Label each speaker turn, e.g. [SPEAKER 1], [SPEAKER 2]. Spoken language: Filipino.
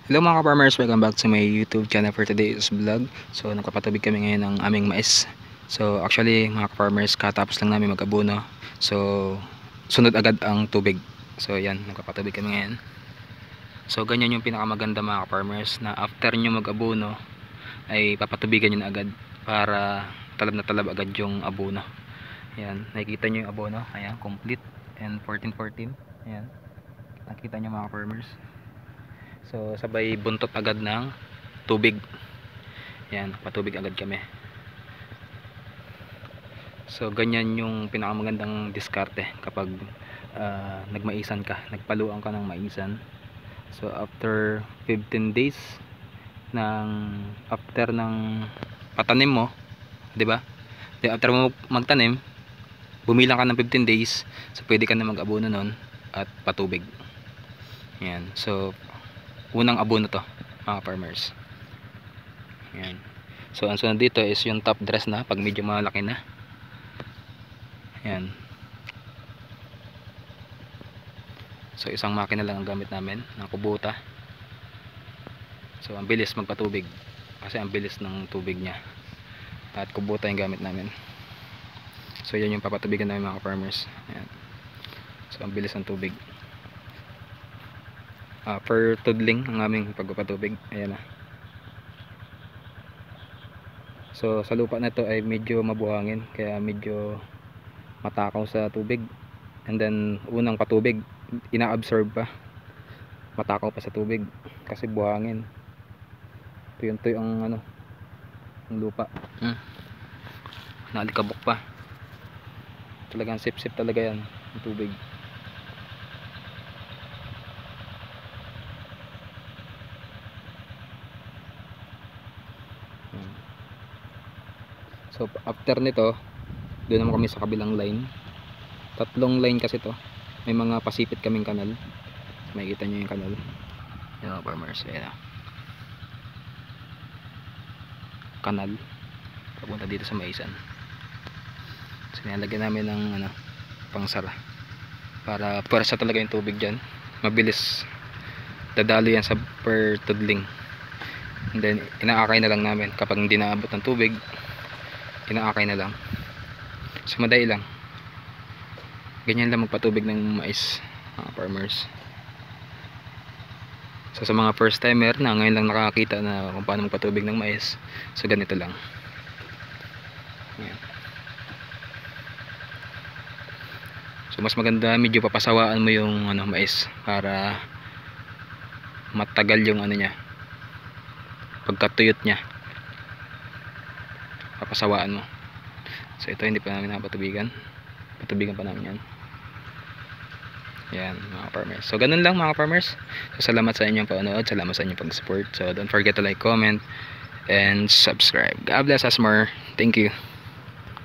[SPEAKER 1] Hello mga ka-farmers, welcome back to my YouTube channel for today's vlog. So nagpapatubig kami ngayon ng aming mais. So actually mga ka-farmers, katapos lang namin mag-abono. So sunod agad ang tubig. So yan, nagpapatubig kami ngayon. So ganyan yung pinakamaganda mga ka-farmers, na after nyo mag-abono ay papatubigan nyo na agad para talab na talab agad yung abono. Yan, nakikita nyo yung abono. Ayan, complete and 14-14. Ayan, nakikita nyo mga farmers. So sabay buntot agad ng tubig. Yan, patubig agad kami. So ganyan yung pinakamagandang diskarte kapag nagmaisan ka, nagpaluan ka ng maisan. So after 15 days after ng patanim mo, 'di ba? After mo magtanim, bumilang ka ng 15 days, so pwede ka na mag-abono nun at patubig. Yan. So unang abono to mga farmers. Yan. So ang sunod dito is yung top dress na pag medyo malaki na. Yan. So isang makina lang ang gamit namin ng kubota. So ang bilis magpatubig kasi ang bilis ng tubig niya. At kubota yung gamit namin. So yan yung papatubigan namin mga farmers. Yan. So ang bilis ng tubig. Per tudling ang aming pagpapatubig. Ayan na. So sa lupa na to ay medyo mabuhangin, kaya medyo matakaw sa tubig. And then unang patubig, ina-absorb pa, matakaw pa sa tubig kasi buhangin. Tuyo ang ano, ang lupa. Nalikabok pa. Talagang sip-sip talaga yan ang tubig. So after nito, doon naman kami sa kabilang line. Tatlong line kasi to. May mga pasipit kaming kanal. Makikita nyo yung kanal. Yan mga farmers. Ayan. Kanal papunta dito sa maisan. So nilalagyan namin ng ano, pangsara para pwersa talaga yung tubig dyan. Mabilis dadalo yan sa per tudling. And then inaakay na lang namin kapag hindi naabot ng tubig. Inaakay na lang. So madali lang. Ganyan lang magpatubig ng mais mga farmers. So sa mga first timer na ngayon lang nakakita na kung paano magpatubig ng mais, so ganito lang. Ayan. So mas maganda medyo papasawaan mo yung ano, mais para matagal yung ano niya, pagkatuyot niya. Papasawaan mo. So ito hindi pa namin napatubigan. Patubigan pa namin yan. Yan mga farmers. So ganun lang mga farmers. So salamat sa inyong panonood, salamat sa inyong pag-support. So don't forget to like, comment and subscribe. God bless us more. Thank you.